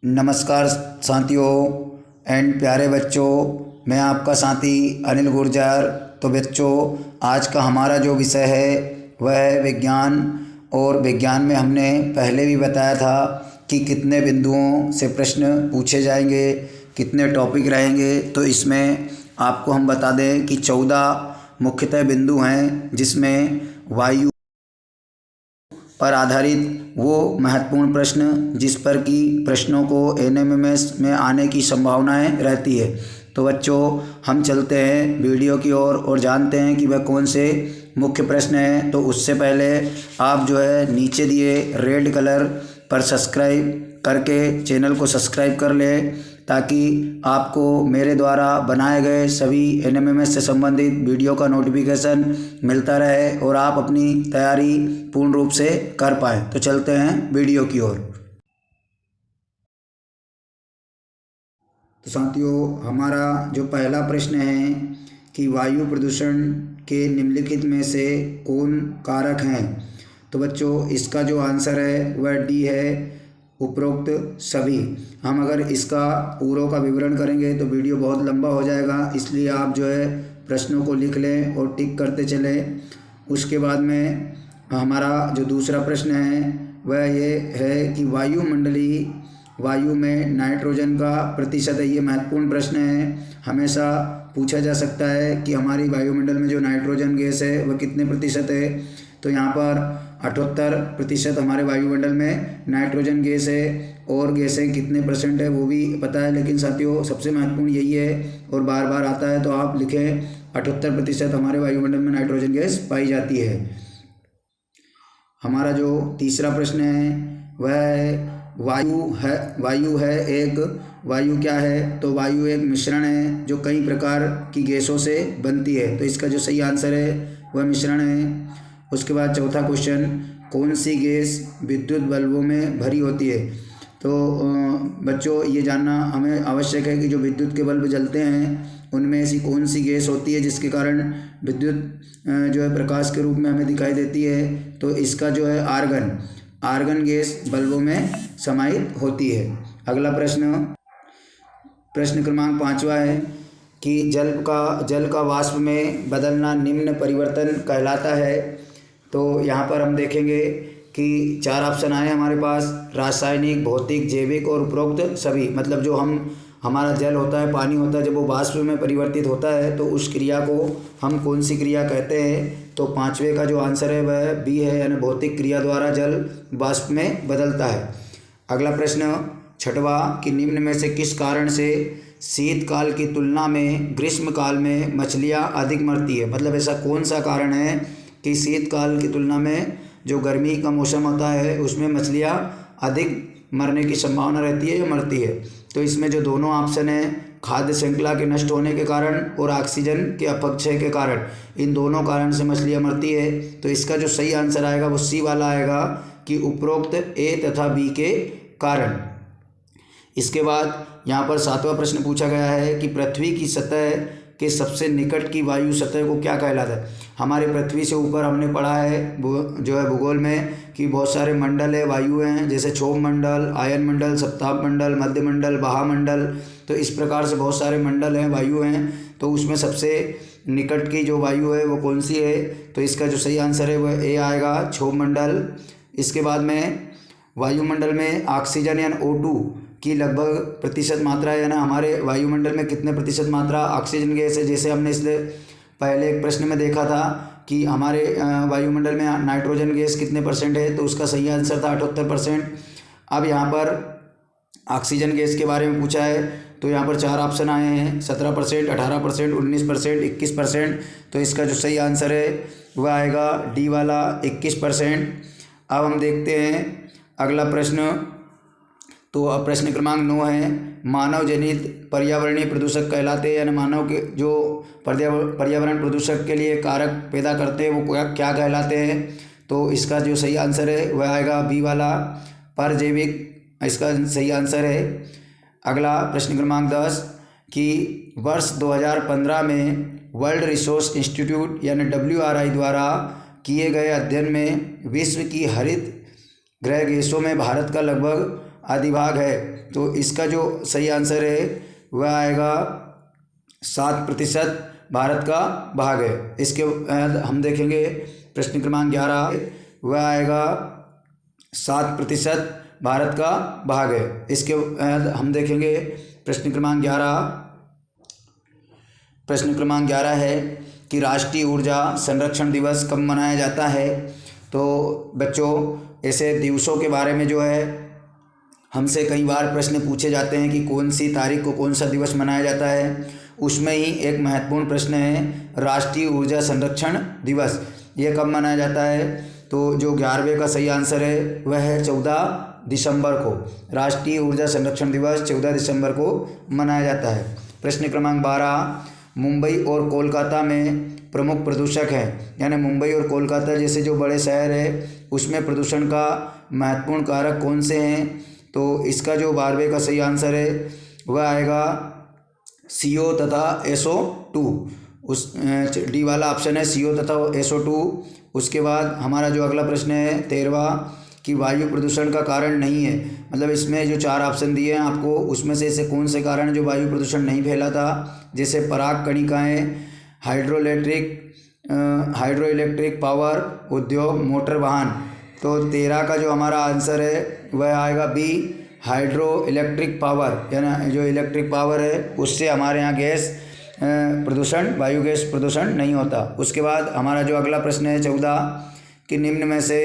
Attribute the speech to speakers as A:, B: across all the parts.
A: नमस्कार साथियों एंड प्यारे बच्चों, मैं आपका साथी अनिल गुर्जर। तो बच्चों, आज का हमारा जो विषय है वह है विज्ञान। और विज्ञान में हमने पहले भी बताया था कि कितने बिंदुओं से प्रश्न पूछे जाएंगे, कितने टॉपिक रहेंगे। तो इसमें आपको हम बता दें कि 14 मुख्यतः बिंदु हैं, जिसमें वायु पर आधारित वो महत्वपूर्ण प्रश्न जिस पर कि प्रश्नों को एनएमएमएस में आने की संभावनाएं रहती है। तो बच्चों, हम चलते हैं वीडियो की ओर और जानते हैं कि वह कौन से मुख्य प्रश्न हैं। तो उससे पहले आप जो है नीचे दिए रेड कलर पर सब्सक्राइब करके चैनल को सब्सक्राइब कर लें, ताकि आपको मेरे द्वारा बनाए गए सभी एनएमएमएस से संबंधित वीडियो का नोटिफिकेशन मिलता रहे और आप अपनी तैयारी पूर्ण रूप से कर पाएँ। तो चलते हैं वीडियो की ओर। तो साथियों, हमारा जो पहला प्रश्न है कि वायु प्रदूषण के निम्नलिखित में से कौन कारक हैं। तो बच्चों, इसका जो आंसर है वह डी है, उपरोक्त सभी। हम अगर इसका पूरों का विवरण करेंगे तो वीडियो बहुत लंबा हो जाएगा, इसलिए आप जो है प्रश्नों को लिख लें और टिक करते चलें। उसके बाद में हमारा जो दूसरा प्रश्न है वह ये है कि वायुमंडलीय वायु में नाइट्रोजन का प्रतिशत है। ये महत्वपूर्ण प्रश्न है, हमेशा पूछा जा सकता है कि हमारी वायुमंडल में जो नाइट्रोजन गैस है वह कितने प्रतिशत है। तो यहाँ पर 78% हमारे वायुमंडल में नाइट्रोजन गैस है, और गैसें कितने परसेंट है वो भी पता है, लेकिन साथियों सबसे महत्वपूर्ण यही है और बार बार आता है। तो आप लिखें 78% हमारे वायुमंडल में नाइट्रोजन गैस पाई जाती है। हमारा जो तीसरा प्रश्न है वह है वायु क्या है। तो वायु एक मिश्रण है जो कई प्रकार की गैसों से बनती है। तो इसका जो सही आंसर है वह मिश्रण है। उसके बाद चौथा क्वेश्चन, कौन सी गैस विद्युत बल्बों में भरी होती है। तो बच्चों, ये जानना हमें आवश्यक है कि जो विद्युत के बल्ब जलते हैं उनमें ऐसी कौन सी गैस होती है जिसके कारण विद्युत जो है प्रकाश के रूप में हमें दिखाई देती है। तो इसका जो है आर्गन गैस बल्बों में समाहित होती है। अगला प्रश्न क्रमांक 5वां है कि जल का वाष्प में बदलना निम्न परिवर्तन कहलाता है। तो यहाँ पर हम देखेंगे कि 4 ऑप्शन आए हमारे पास, रासायनिक, भौतिक, जैविक और उपरोक्त सभी। मतलब जो हमारा जल होता है, पानी होता है, जब वो वाष्प में परिवर्तित होता है तो उस क्रिया को हम कौन सी क्रिया कहते हैं। तो 5वें का जो आंसर है वह बी है, यानी भौतिक क्रिया द्वारा जल वाष्प में बदलता है। अगला प्रश्न 6वां कि निम्न में से किस कारण से शीतकाल की तुलना में ग्रीष्म काल में मछलियाँ अधिक मरती है। मतलब ऐसा कौन सा कारण है कि शीतकाल की तुलना में जो गर्मी का मौसम होता है उसमें मछलियाँ अधिक मरने की संभावना रहती है या मरती है। तो इसमें जो दोनों ऑप्शन है, खाद्य श्रृंखला के नष्ट होने के कारण और ऑक्सीजन के अपक्षय के कारण, इन दोनों कारण से मछलियाँ मरती है। तो इसका जो सही आंसर आएगा वो सी वाला आएगा कि उपरोक्त ए तथा बी के कारण। इसके बाद यहाँ पर 7वां प्रश्न पूछा गया है कि पृथ्वी की सतह के सबसे निकट की वायु सतह को क्या कहलाता है। हमारे पृथ्वी से ऊपर हमने पढ़ा है जो है भूगोल में कि बहुत सारे मंडल है, वायु हैं, जैसे क्षोभ मंडल, आयन मंडल, सप्ताह मंडल, मध्य मंडल, महामंडल। तो इस प्रकार से बहुत सारे मंडल हैं, वायु हैं। तो उसमें सबसे निकट की जो वायु है वो कौन सी है। तो इसका जो सही आंसर है वह ए आएगा, क्षोभ मंडल। इसके बाद में वायुमंडल में ऑक्सीजन यानी O2 की लगभग प्रतिशत मात्रा है, यानी हमारे वायुमंडल में कितने प्रतिशत मात्रा ऑक्सीजन गैस है। जैसे हमने इसलिए पहले एक प्रश्न में देखा था कि हमारे वायुमंडल में नाइट्रोजन गैस कितने परसेंट है, तो उसका सही आंसर था 78%। अब यहाँ पर ऑक्सीजन गैस के बारे में पूछा है, तो यहाँ पर 4 ऑप्शन आए हैं, 17%, 18%, 19%, 21%। तो इसका जो सही आंसर है वह आएगा डी वाला, 21%। अब हम देखते हैं अगला प्रश्न। तो अब प्रश्न क्रमांक 9 है, मानव जनित पर्यावरणीय प्रदूषक कहलाते हैं, यानी मानव के जो पर्यावरण प्रदूषक के लिए कारक पैदा करते हैं वो क्या कहलाते हैं। तो इसका जो सही आंसर है वह आएगा बी वाला, परजैविक, इसका सही आंसर है। अगला प्रश्न क्रमांक 10 कि वर्ष 2015 में वर्ल्ड रिसोर्स इंस्टीट्यूट यानी WRI द्वारा किए गए अध्ययन में विश्व की हरित गृह गैसों में भारत का लगभग अधिभाग है। तो इसका जो सही आंसर है वह आएगा 7% भारत का भाग है। इसके बाद हम देखेंगे प्रश्न क्रमांक 11, वह आएगा 7% भारत का भाग है। इसके बाद हम देखेंगे प्रश्न क्रमांक 11 है कि राष्ट्रीय ऊर्जा संरक्षण दिवस कब मनाया जाता है। तो बच्चों ऐसे दिवसों के बारे में जो है हमसे कई बार प्रश्न पूछे जाते हैं कि कौन सी तारीख को कौन सा दिवस मनाया जाता है। उसमें ही एक महत्वपूर्ण प्रश्न है राष्ट्रीय ऊर्जा संरक्षण दिवस, ये कब मनाया जाता है। तो जो 11वें का सही आंसर है वह है 14 दिसंबर को। राष्ट्रीय ऊर्जा संरक्षण दिवस 14 दिसंबर को मनाया जाता है। प्रश्न क्रमांक 12, मुंबई और कोलकाता में प्रमुख प्रदूषक हैं, यानी मुंबई और कोलकाता जैसे जो बड़े शहर है उसमें प्रदूषण का महत्वपूर्ण कारक कौन से हैं। तो इसका जो 12वें का सही आंसर है वह आएगा CO तथा SO2। उस डी वाला ऑप्शन है CO तथा SO2। उसके बाद हमारा जो अगला प्रश्न है 13वां कि वायु प्रदूषण का कारण नहीं है, मतलब इसमें जो 4 ऑप्शन दिए हैं आपको उसमें से ऐसे कौन से कारण जो वायु प्रदूषण नहीं फैलाता, जैसे पराग कणिकाएँ, हाइड्रो इलेक्ट्रिक पावर उद्योग, मोटर वाहन। तो 13 का जो हमारा आंसर है वह आएगा बी, हाइड्रो इलेक्ट्रिक पावर, यानी जो इलेक्ट्रिक पावर है उससे हमारे यहाँ गैस प्रदूषण, वायु गैस प्रदूषण नहीं होता। उसके बाद हमारा जो अगला प्रश्न है 14 कि निम्न में से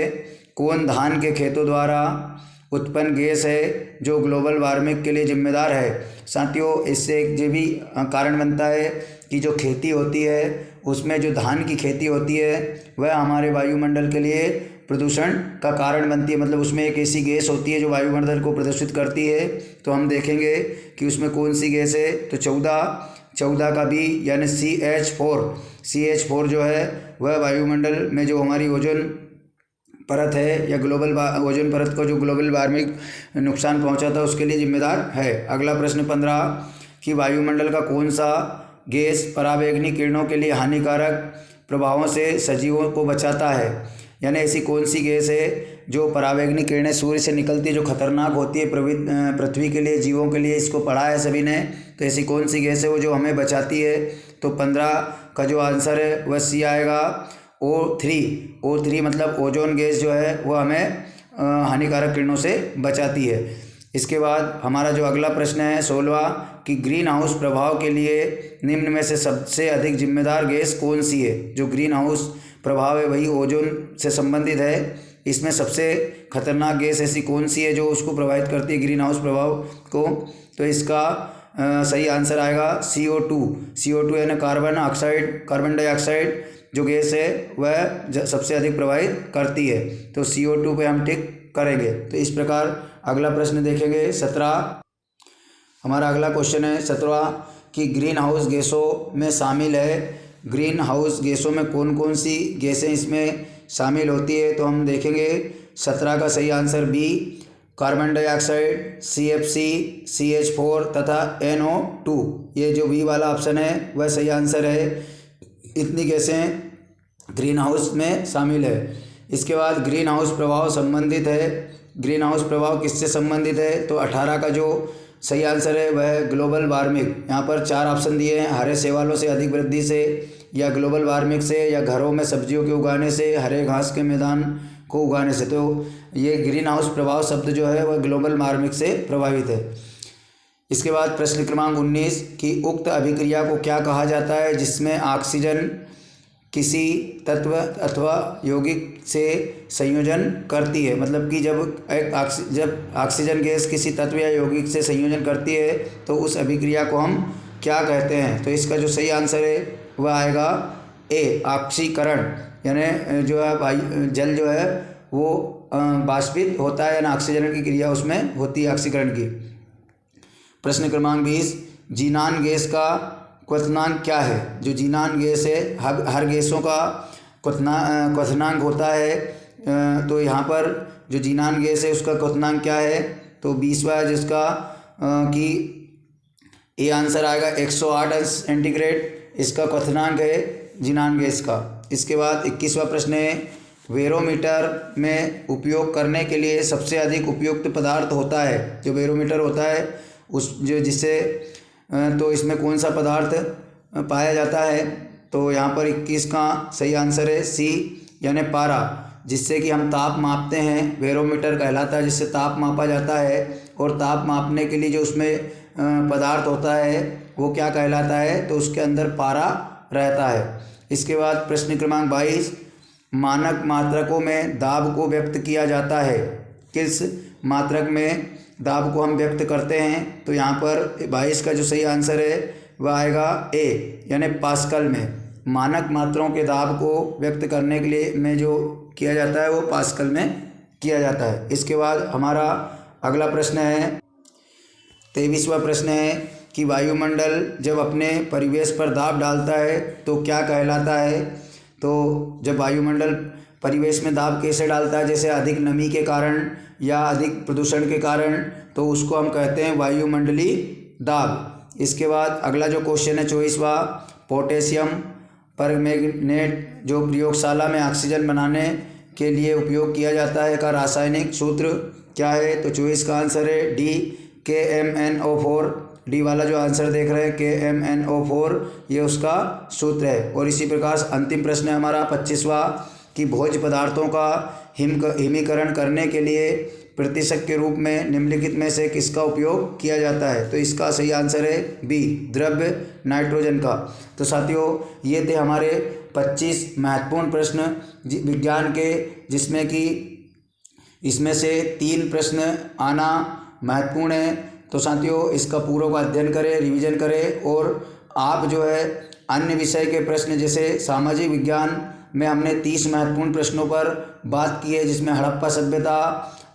A: कौन धान के खेतों द्वारा उत्पन्न गैस है जो ग्लोबल वार्मिंग के लिए जिम्मेदार है। साथियों इससे एक ये भी कारण बनता है कि जो खेती होती है उसमें जो धान की खेती होती है वह हमारे वायुमंडल के लिए प्रदूषण का कारण बनती है, मतलब उसमें एक ऐसी गैस होती है जो वायुमंडल को प्रदूषित करती है। तो हम देखेंगे कि उसमें कौन सी गैस है। तो 14 का भी यानी CH4 जो है वह वायुमंडल में जो हमारी ओजोन परत है या ग्लोबल ओजोन परत को जो ग्लोबल वार्मिंग नुकसान पहुंचाता है उसके लिए जिम्मेदार है। अगला प्रश्न 15 कि वायुमंडल का कौन सा गैस पराबैंगनी किरणों के लिए हानिकारक प्रभावों से सजीवों को बचाता है, यानी ऐसी कौन सी गैस है जो पराबैंगनी किरणें सूर्य से निकलती है जो खतरनाक होती है पृथ्वी के लिए, जीवों के लिए, इसको पढ़ा है सभी ने। तो ऐसी कौन सी गैस है वो जो हमें बचाती है। तो 15 का जो आंसर है वह सी आएगा O3 मतलब ओजोन गैस जो है वो हमें हानिकारक किरणों से बचाती है। इसके बाद हमारा जो अगला प्रश्न है 16 कि ग्रीन हाउस प्रभाव के लिए निम्न में से सबसे अधिक जिम्मेदार गैस कौन सी है। जो ग्रीन हाउस प्रभाव है वही ओजोन से संबंधित है। इसमें सबसे खतरनाक गैस ऐसी कौन सी है जो उसको प्रभावित करती है ग्रीन हाउस प्रभाव को। तो इसका सही आंसर आएगा CO2 यानी कार्बन डाइऑक्साइड जो गैस है वह सबसे अधिक प्रभावित करती है। तो CO2 पे हम टिक करेंगे। तो इस प्रकार अगला प्रश्न देखेंगे 17। हमारा अगला क्वेश्चन है 17 कि ग्रीन हाउस गैसों में शामिल है। ग्रीन हाउस गैसों में कौन कौन सी गैसें इसमें शामिल होती है। तो हम देखेंगे 17 का सही answer B, carbon dioxide, CFC, CH4 तथा NO2। ये जो बी वाला ऑप्शन है वह सही आंसर है। इतनी गैसें ग्रीन हाउस में शामिल है। इसके बाद ग्रीन हाउस प्रभाव संबंधित है। ग्रीन हाउस प्रभाव किससे संबंधित है। तो 18 का जो सही आंसर है वह ग्लोबल वार्मिंग। यहाँ पर 4 ऑप्शन दिए हैं, हरे शैवालों से अधिक वृद्धि से, या ग्लोबल वार्मिंग से, या घरों में सब्जियों के उगाने से, हरे घास के मैदान को उगाने से। तो ये ग्रीन हाउस प्रभाव शब्द जो है वह ग्लोबल वार्मिंग से प्रभावित है। इसके बाद प्रश्न क्रमांक 19 कि उक्त अभिक्रिया को क्या कहा जाता है जिसमें ऑक्सीजन किसी तत्व अथवा यौगिक से संयोजन करती है। मतलब कि जब ऑक्सीजन गैस किसी तत्व या यौगिक से संयोजन करती है तो उस अभिक्रिया को हम क्या कहते हैं। तो इसका जो सही आंसर है वह आएगा ए, ऑक्सीकरण। यानी जो है जल जो है वो बाष्पित होता है, यानी ऑक्सीजन की क्रिया उसमें होती है ऑक्सीकरण की। प्रश्न क्रमांक 20 जीनान गैस का क्वथनांक क्या है। जो जीनान गैस है हर गैसों का क्वथनांक होता है। तो यहाँ पर जो जीनान गैस है उसका क्वथनांक क्या है। तो 20वां जिसका कि ए आंसर आएगा 108 अंश सेंटीग्रेड, इसका क्वथनांक है जीनान गैस का। इसके बाद 21वां प्रश्न है बैरोमीटर में उपयोग करने के लिए सबसे अधिक उपयुक्त पदार्थ होता है? जो बैरोमीटर होता है उस जो जिससे तो इसमें कौन सा पदार्थ पाया जाता है? तो यहाँ पर 21 का सही आंसर है सी, यानी पारा, जिससे कि हम ताप मापते हैं। बैरोमीटर कहलाता है जिससे ताप मापा जाता है, और ताप मापने के लिए जो उसमें पदार्थ होता है वो क्या कहलाता है? तो उसके अंदर पारा रहता है। इसके बाद प्रश्न क्रमांक 22, मानक मात्रकों में दाब को व्यक्त किया जाता है? किस मात्रक में दाब को हम व्यक्त करते हैं? तो यहाँ पर 22 का जो सही आंसर है वह आएगा ए, यानी पास्कल में। मानक मात्राओं के दाब को व्यक्त करने के लिए में जो किया जाता है वो पास्कल में किया जाता है। इसके बाद हमारा अगला प्रश्न है 23वां प्रश्न है कि वायुमंडल जब अपने परिवेश पर दाब डालता है तो क्या कहलाता है? तो जब वायुमंडल परिवेश में दाब कैसे डालता है, जैसे अधिक नमी के कारण या अधिक प्रदूषण के कारण, तो उसको हम कहते हैं वायुमंडलीय दाब। इसके बाद अगला जो क्वेश्चन है 24वां, पोटेशियम परमैंगनेट जो प्रयोगशाला में ऑक्सीजन बनाने के लिए उपयोग किया जाता है का रासायनिक सूत्र क्या है? तो 24 का आंसर है डी, KMnO4। डी वाला जो आंसर देख रहे हैं KMnO4, ये उसका सूत्र है। और इसी प्रकार अंतिम प्रश्न है हमारा 25वां कि भोज्य पदार्थों का हिमीकरण करने के लिए प्रतिशत के रूप में निम्नलिखित में से किसका उपयोग किया जाता है? तो इसका सही आंसर है बी, द्रव्य नाइट्रोजन का। तो साथियों, ये थे हमारे 25 महत्वपूर्ण प्रश्न विज्ञान के, जिसमें कि इसमें से 3 प्रश्न आना महत्वपूर्ण है। तो साथियों, इसका पूर्व का अध्ययन करें, रिवीजन करें, और आप जो है अन्य विषय के प्रश्न जैसे सामाजिक विज्ञान में हमने 30 महत्वपूर्ण प्रश्नों पर बात की है, जिसमें हड़प्पा सभ्यता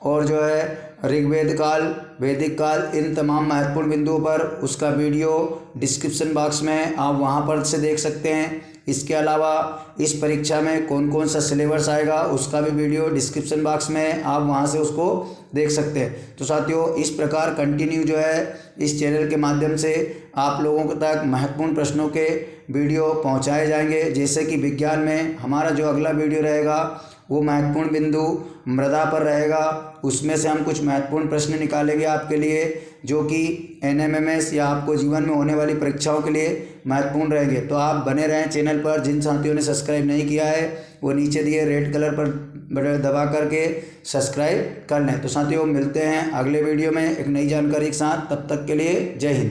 A: और जो है ऋग्वेद काल, वैदिक काल, इन तमाम महत्वपूर्ण बिंदुओं पर उसका वीडियो डिस्क्रिप्शन बॉक्स में आप वहां पर से देख सकते हैं। इसके अलावा इस परीक्षा में कौन कौन सा सिलेबस आएगा उसका भी वीडियो डिस्क्रिप्शन बॉक्स में आप वहां से उसको देख सकते हैं। तो साथियों, इस प्रकार कंटिन्यू जो है इस चैनल के माध्यम से आप लोगों तक महत्वपूर्ण प्रश्नों के वीडियो पहुंचाए जाएंगे। जैसे कि विज्ञान में हमारा जो अगला वीडियो रहेगा वो महत्वपूर्ण बिंदु मृदा पर रहेगा, उसमें से हम कुछ महत्वपूर्ण प्रश्न निकालेंगे आपके लिए, जो कि NMMS या आपको जीवन में होने वाली परीक्षाओं के लिए महत्वपूर्ण रहेंगे। तो आप बने रहें चैनल पर। जिन साथियों ने सब्सक्राइब नहीं किया है वो नीचे दिए रेड कलर पर दबा करके सब्सक्राइब कर लें। तो साथियों, मिलते हैं अगले वीडियो में एक नई जानकारी के साथ। तब तक के लिए जय हिंद।